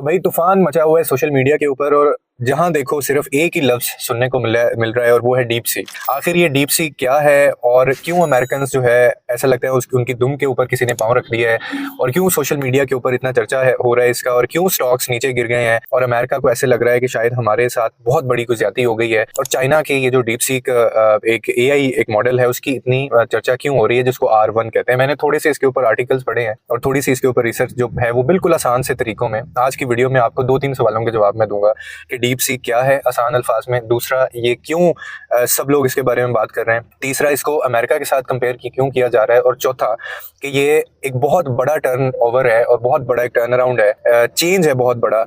भाई तूफान मचा हुआ है सोशल मीडिया के ऊपर और जहां देखो सिर्फ एक ही लफ्ज सुनने को मिल रहा है और वो है डीप सी। आखिर ये डीप सी क्या है और क्यों अमेरिकन जो है ऐसा लगता है उनकी दुम के ऊपर किसी ने पांव रख दिया है और क्यों सोशल मीडिया के ऊपर इतना चर्चा हो रहा है इसका और क्यों स्टॉक्स नीचे गिर गए हैं और अमेरिका को ऐसे लग रहा है कि शायद हमारे साथ बहुत बड़ी कुछ ज्यादती हो गई है। और चाइना के ये जो डीप सी एक एआई एक मॉडल है उसकी इतनी चर्चा क्यों हो रही है जिसको R1 कहते हैं। मैंने थोड़े से इसके ऊपर आर्टिकल्स पढ़े हैं और थोड़ी सी इसके ऊपर रिसर्च जो है वो बिल्कुल आसान से तरीकों में आज की वीडियो में आपको 2-3 सवालों के जवाब मैं दूंगा कि डीप सी क्या है आसान अल्फाज में, दूसरा ये क्यों सब लोग इसके बारे में बात कर रहे हैं, तीसरा इसको अमेरिका के साथ कंपेयर क्यों किया जा रहा है और चौथा कि ये एक बहुत बड़ा टर्न ओवर है और बहुत बड़ा एक टर्न अराउंड है, चेंज है बहुत बड़ा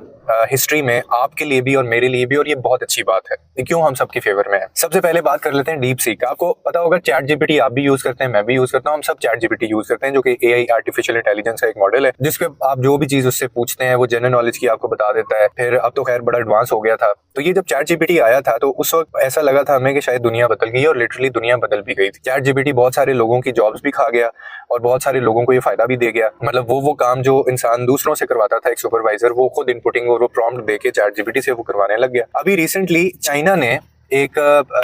हिस्ट्री में आपके लिए भी और मेरे लिए भी और ये बहुत अच्छी बात है। ये क्यों हम सबके फेवर में है। सबसे पहले बात कर लेते हैं डीप सीक। आपको पता होगा चैट जीपीटी आप भी यूज करते हैं, मैं भी यूज करता हूँ, हम सब चैट जीपीटी यूज करते हैं जो कि एआई आर्टिफिशियल इंटेलिजेंस का एक मॉडल है जिसपे आप जो भी चीज उससे पूछते हैं वो जनरल नॉलेज की आपको बता देता है। फिर अब तो खैर बड़ा एडवांस हो गया था। तो ये जब चैट जीपीटी आया था तो उस वक्त ऐसा लगा था हमें कि शायद दुनिया बदल गई और लिटरली दुनिया बदल भी गई थी। चैट जीपीटी बहुत सारे लोगों की जॉब्स भी खा गया और बहुत सारे लोगों को ये फायदा भी दे गया। मतलब वो काम जो इंसान दूसरों से करवाता था एक सुपरवाइजर वो खुद इनपुटिंग और वो प्रॉम्प्ट देके चैट जीपीटी से वो करवाने लग गया। अभी रिसेंटली चाइना ने एक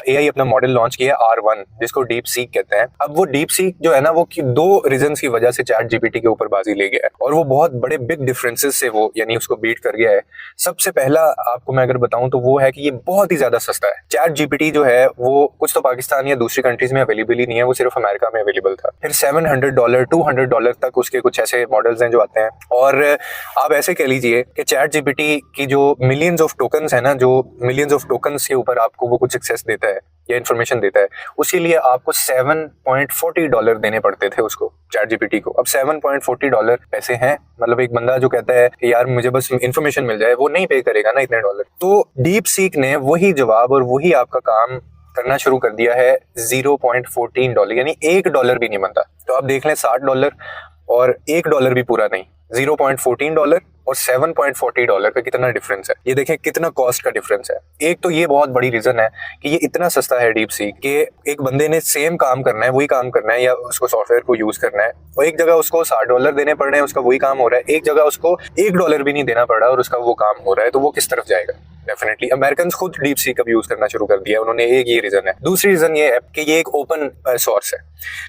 एआई अपना मॉडल लॉन्च किया R1 जिसको डीप सीक कहते हैं। अब वो डीप सीक जो है ना वो दो रीजंस की वजह से चैट जीपीटी के ऊपर बाजी ले गया है और वो बहुत बड़े बिग डिफरेंसेस से वो यानी उसको बीट कर गया है। सबसे पहला आपको मैं अगर बताऊं तो वो है कि ये बहुत ही ज्यादा सस्ता है। चैट जीपीटी जो है वो कुछ तो पाकिस्तान या दूसरी कंट्रीज में अवेलेबल ही नहीं है, वो सिर्फ अमेरिका में अवेलेबल था। फिर $700 $200 तक उसके कुछ ऐसे मॉडल्स हैं जो आते हैं और आप ऐसे कह लीजिए कि चैट जीपीटी की जो मिलियंस ऑफ टोकन्स है ना, जो मिलियंस ऑफ टोकन्स के ऊपर आपको कुछ एक्सेस देता है या इन्फॉर्मेशन देता है उसके लिए आपको $7.40 देने पड़ते थे उसको चैट जीपीटी को। अब $7.40 पैसे हैं, मतलब एक बंदा जो कहता है कि यार मुझे बस इन्फॉर्मेशन मिल जाए वो नहीं पे करेगा ना इतने डॉलर। तो डीप सीक ने वही जवाब और वही आपका काम करना शुरू कर दिया है $0.14 यानी $1 भी नहीं बनता। तो आप देख लें $60 और $1 भी पूरा नहीं, $0.14 और $7.40 का कितना डिफरेंस है। ये देखें कितना कॉस्ट का डिफरेंस है। एक तो ये बहुत बड़ी रीजन है कि ये इतना सस्ता है डीप सीक कि एक बंदे ने सेम काम करना है, वही काम करना है या उसको सॉफ्टवेयर को यूज करना है और एक जगह उसको $60 देने पड़ रहे हैं उसका वही काम हो रहा है, एक जगह उसको $1 भी नहीं देना पड़ रहा और उसका वो काम हो रहा है। तो वो किस तरफ जाएगा। डेफिनेटली अमेरिकन खुद डीप सीक अब यूज करना शुरू कर दिया उन्होंने। एक ये रीजन है। दूसरी रीजन ये है कि ये एक ओपन सोर्स है।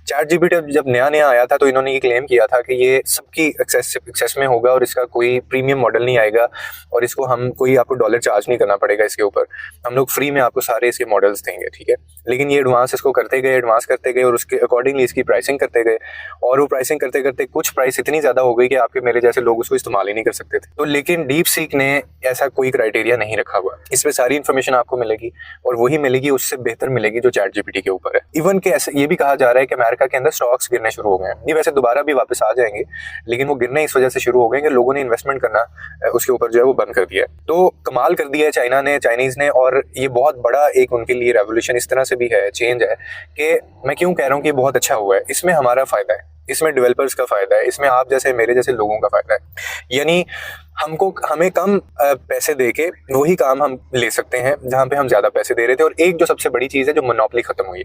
चैट जीपीटी जब नया आया था तो इन्होंने ये क्लेम किया था कि ये सबकी एक्सेस में होगा और इसका कोई प्रीमियम मॉडल नहीं आएगा और इसको हम कोई आपको डॉलर चार्ज नहीं करना पड़ेगा इसके ऊपर, हम लोग फ्री में आपको सारे इसके मॉडल्स देंगे, ठीक है। लेकिन ये एडवांस इसको करते गए और उसके अकॉर्डिंगली इसकी प्राइसिंग करते गए और वो प्राइसिंग करते करते कुछ प्राइस इतनी ज्यादा हो गई कि आपके मेरे जैसे लोग उसको इस्तेमाल ही नहीं कर सकते थे। तो लेकिन डीप सीक ने ऐसा कोई क्राइटेरिया नहीं रखा हुआ, इसमें सारी इन्फॉर्मेशन आपको मिलेगी और वही मिलेगी, उससे बेहतर मिलेगी जो चैट जीपीटी के ऊपर है। इवन के ऐसे ये भी कहा जा रहा है कि अमेरिका के अंदर स्टॉक्स गिरने शुरू हो गए हैं। ये वैसे दोबारा भी वापस आ जाएंगे लेकिन वो गिरने इस वजह से शुरू हो गए कि लोगों ने इन्वेस्टमेंट करना उसके ऊपर जो है वो बंद कर दिया है। तो कमाल कर दिया है चाइना ने, चाइनीज ने, और ये बहुत बड़ा एक उनके लिए रेवोल्यूशन इस तरह से भी है, चेंज है कि मैं क्यों कह रहा हूँ कि बहुत अच्छा हुआ है। इसमें हमारा फायदा है, इसमें डेवलपर्स का फायदा है, इसमें आप जैसे मेरे जैसे लोगों का फायदा है। यानी हमें कम पैसे देके वही काम हम ले सकते हैं जहां पे हम ज्यादा पैसे दे रहे थे। और एक जो सबसे बड़ी चीज है जो मोनोपोली खत्म हुई है।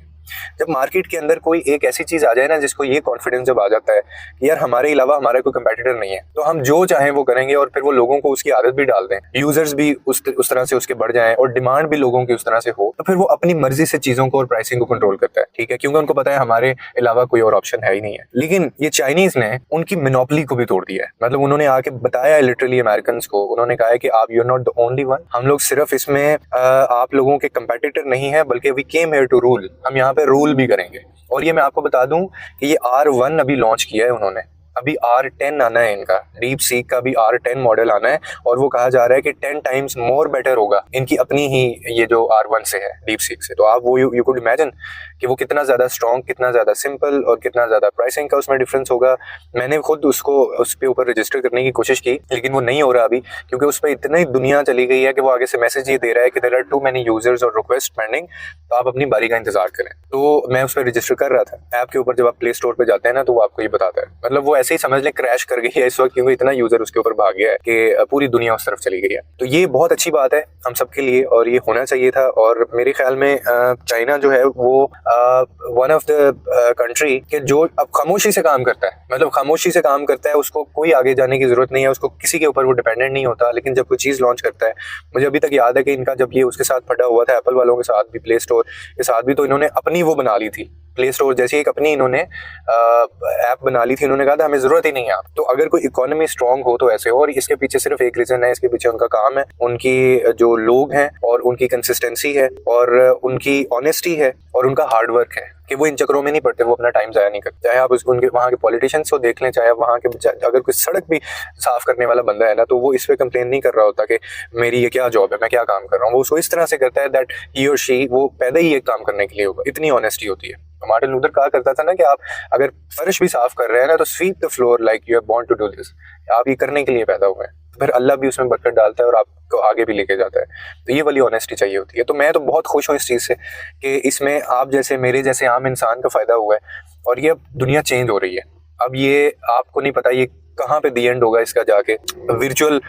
जब मार्केट के अंदर कोई एक ऐसी चीज आ जाए ना जिसको ये कॉन्फिडेंस जब आ जाता है कि यार हमारे अलावा हमारा कोई कंपेटिटर नहीं है तो हम जो चाहें वो करेंगे और फिर वो लोगों को उसकी आदत भी डाल दें, यूजर्स भी उस तरह से उसके बढ़ जाएं और डिमांड भी लोगों की उस तरह से हो, तो फिर वो अपनी मर्जी से चीजों को और प्राइसिंग को कंट्रोल करता है, ठीक है, क्योंकि उनको पता है हमारे अलावा कोई और ऑप्शन है ही नहीं है। लेकिन ये चाइनीज ने उनकी मोनोपोली को भी तोड़ दिया है। मतलब उन्होंने आके बताया है लिटरली अमेरिकन को, उन्होंने कहा है कि आप you are not the only one, हम लोग सिर्फ इसमें आप लोगों के कंपेटिटर नहीं है बल्कि we came here to rule, हम यहाँ पे रूल भी करेंगे। और ये मैं आपको बता दूं कि ये R1 अभी लॉन्च किया है उन्होंने, अभी R10 आना है इनका, डीप सीक का भी R10 मॉडल आना है और वो कहा जा रहा है कि 10 टाइम्स मोर बेटर होगा इनकी अपनी ही ये जो R1 से है डीप सीक से। तो आप वो यू कुड इमेजिन कि वो कितना ज्यादा स्ट्रॉन्ग, कितना ज्यादा सिंपल और कितना ज्यादा प्राइसिंग का उसमें डिफरेंस होगा। मैंने खुद उसको उस पे ऊपर रजिस्टर करने की कोशिश की लेकिन वो नहीं हो रहा अभी क्योंकि उस पर इतनी दुनिया चली गई है कि वो आगे से मैसेज ये दे रहा है कि there are too many users और रिक्वेस्ट पेंडिंग, तो आप अपनी बारी का इंतजार करें। तो मैं उस पर रजिस्टर कर रहा था ऐप के ऊपर, जब आप प्ले स्टोर पे जाते हैं ना तो वो आपको ये बताता है। मतलब वो ऐसे ही समझ लें क्रैश कर गई है इस वक्त, क्योंकि इतना यूजर उसके ऊपर भाग गया है कि पूरी दुनिया उस तरफ चली गई है। तो ये बहुत अच्छी बात है हम सबके लिए और ये होना चाहिए था। और मेरे ख्याल में चाइना जो है वो वन ऑफ द कंट्री के जो अब खामोशी से काम करता है, मतलब खामोशी से काम करता है, उसको कोई आगे जाने की जरूरत नहीं है, उसको किसी के ऊपर वो डिपेंडेंट नहीं होता। लेकिन जब कोई चीज़ लॉन्च करता है, मुझे अभी तक याद है कि इनका जब ये उसके साथ फटा हुआ था एप्पल वालों के साथ भी, प्ले स्टोर के साथ भी, तो इन्होंने अपनी वो बना ली थी, प्ले स्टोर जैसी एक अपनी इन्होंने ऐप बना ली थी। इन्होंने कहा था हमें जरूरत ही नहीं है आप। तो अगर कोई इकोनॉमी स्ट्रांग हो तो ऐसे हो, और इसके पीछे सिर्फ एक रीजन है, इसके पीछे उनका काम है, उनकी जो लोग हैं और उनकी कंसिस्टेंसी है और उनकी ऑनेस्टी है और उनका हार्डवर्क है कि वो इन चक्करों में नहीं पड़ते, वो अपना टाइम जाया नहीं करते। चाहे आप उनके वहाँ के पॉलिटिशियंस को देख लें, चाहे वहाँ के अगर कोई सड़क भी साफ करने वाला बंदा है ना, तो वो इस पे कंप्लेन नहीं कर रहा होता कि मेरी ये क्या जॉब है, मैं क्या काम कर रहा हूँ। वो उसको इस तरह से करता है दैट ही और शी वो पैदा ही एक काम करने के लिए होगा। इतनी ऑनेस्टी होती है। मार्टिन लूथर कहा करता था ना कि आप अगर फर्श भी साफ कर रहे हैं ना, तो sweep the floor like you are born to do this. आप ये करने के लिए पैदा हुए हैं, फिर अल्लाह भी उसमें बरकत डालता है और आपको आगे भी लेके जाता है। तो ये वाली ऑनेस्टी चाहिए होती है। तो मैं तो बहुत खुश हूँ इस चीज़ से कि इसमें आप जैसे मेरे जैसे आम इंसान का फ़ायदा हुआ है और ये अब दुनिया चेंज हो रही है। अब ये आपको नहीं पता ये कहाँ पे दी एंड होगा इसका, जाके वर्चुअल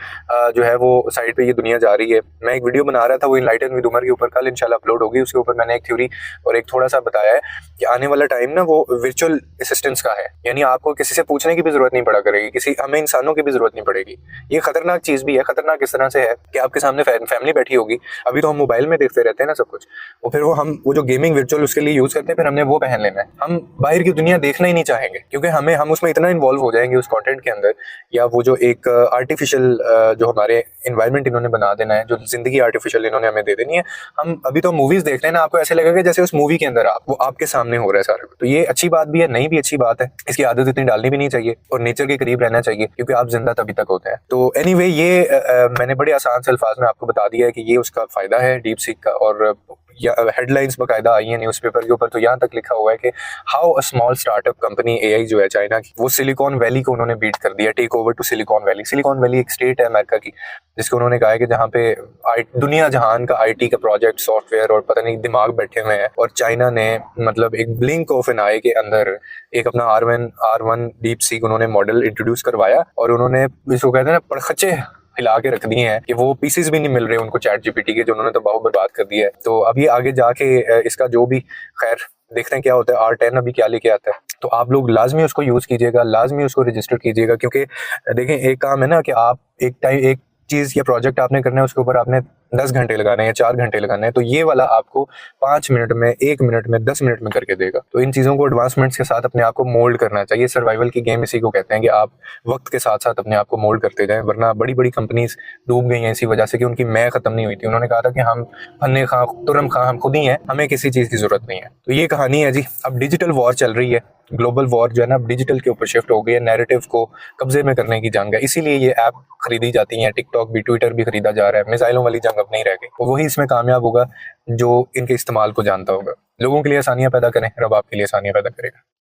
जो है वो साइड पे ये दुनिया जा रही है। मैं एक वीडियो बना रहा था, वो इनलाइटन विद उमर के ऊपर, कल इंशाल्लाह अपलोड होगी। उसके ऊपर मैंने एक थ्योरी और एक थोड़ा सा बताया है कि आने वाला टाइम ना वो वर्चुअल असिस्टेंस का है, यानी आपको किसी से पूछने की भी जरूरत नहीं पड़ा करेगी, हमें इंसानों की भी जरूरत नहीं पड़ेगी। ये खतरनाक चीज़ भी है। खतरनाक इस तरह से है कि आपके सामने फैमिली बैठी होगी, अभी तो हम मोबाइल में देखते रहते हैं ना सब कुछ, और फिर वो जो गेमिंग वर्चुअल उसके लिए यूज़ करते हैं, फिर हमने वो पहन लेना है। हम बाहर की दुनिया देखना ही नहीं चाहेंगे, क्योंकि हम उसमें इतना इन्वॉल्व हो जाएंगे उस कॉन्टेंट के अंदर, या वो जो एक आर्टिफिशियल जो हमारे इन्वायरमेंट इन्होंने बना देना है, जो जिंदगी आर्टिफिशियल इन्होंने हमें दे देनी है। हम अभी तो मूवीज देख रहे हैं ना, आपको ऐसे लगेगा जैसे उस मूवी के अंदर वो आपके सामने हो रहा है सारा। तो ये अच्छी बात भी है, नहीं भी अच्छी बात है। इसकी आदत इतनी डालनी भी नहीं चाहिए और नेचर के करीब रहना चाहिए, क्योंकि आप जिंदा तभी तक होते हैं। तो एनीवे ये मैंने बड़े आसान से अल्फाज में आपको बता दिया है कि ये उसका फायदा है डीप सीक का। और हेडलाइंस बकायदा आई है न्यूज़पेपर के ऊपर, तो यहाँ तक लिखा हुआ है कि how a small startup company AI जो है चाइना की, वो सिलिकॉन वैली को उन्होंने बीट कर दिया, take over to Silicon Valley. Silicon Valley एक स्टेट है अमेरिका की, जिसको उन्होंने कहा है कि जहाँ पे दुनिया जहान का आईटी का प्रोजेक्ट, सॉफ्टवेयर और पता नहीं दिमाग बैठे हुए हैं। और चाइना ने मतलब एक ब्लिंक ऑफ एन आई के अंदर एक अपना R1 डीप सीक उन्होंने मॉडल इंट्रोड्यूस करवाया, और उन्होंने इसको कहते हैं ना पड़खचे हिला के रख दिए हैं कि वो पीसेस भी नहीं मिल रहे उनको चैट जीपीटी के, जो उन्होंने तो बहुत बर्बाद कर दिया है। तो अभी आगे जाके इसका जो भी खैर देखते हैं क्या होता है। R10 अभी क्या लेके आता है, तो आप लोग लाजमी उसको यूज कीजिएगा, लाजमी उसको रजिस्टर कीजिएगा। क्योंकि देखें एक काम है ना कि आप एक चीज या प्रोजेक्ट आपने करना है, उसके ऊपर आपने 10 घंटे लगाने हैं या 4 घंटे लगाने हैं, तो ये वाला आपको 5 मिनट में, 1 मिनट में, 10 मिनट में करके देगा। तो इन चीज़ों को एडवांसमेंट्स के साथ अपने आप को मोल्ड करना चाहिए। सर्वाइवल की गेम इसी को कहते हैं कि आप वक्त के साथ साथ अपने आप को मोल्ड करते जाएं, वरना बड़ी बड़ी कंपनीज डूब गई हैं इसी वजह से कि उनकी मैं खत्म नहीं हुई थी। उन्होंने कहा था कि हम फन्ने खां तुरम खां हम खुद ही हैं, हमें किसी चीज़ की जरूरत नहीं है। तो ये कहानी है जी। अब डिजिटल वॉर चल रही है, ग्लोबल वॉर जो है ना डिजिटल के ऊपर शिफ्ट हो गई है, नैरेटिव को कब्जे में करने की जंग है। इसीलिए ये ऐप खरीदी जाती हैं, टिकटॉक भी, ट्विटर भी खरीदा जा रहा है। मिसाइलों वाली जंग अब नहीं रह गई। तो वही इसमें कामयाब होगा जो इनके इस्तेमाल को जानता होगा। लोगों के लिए आसानियां पैदा करें, रब आपके लिए आसानियां पैदा करेगा।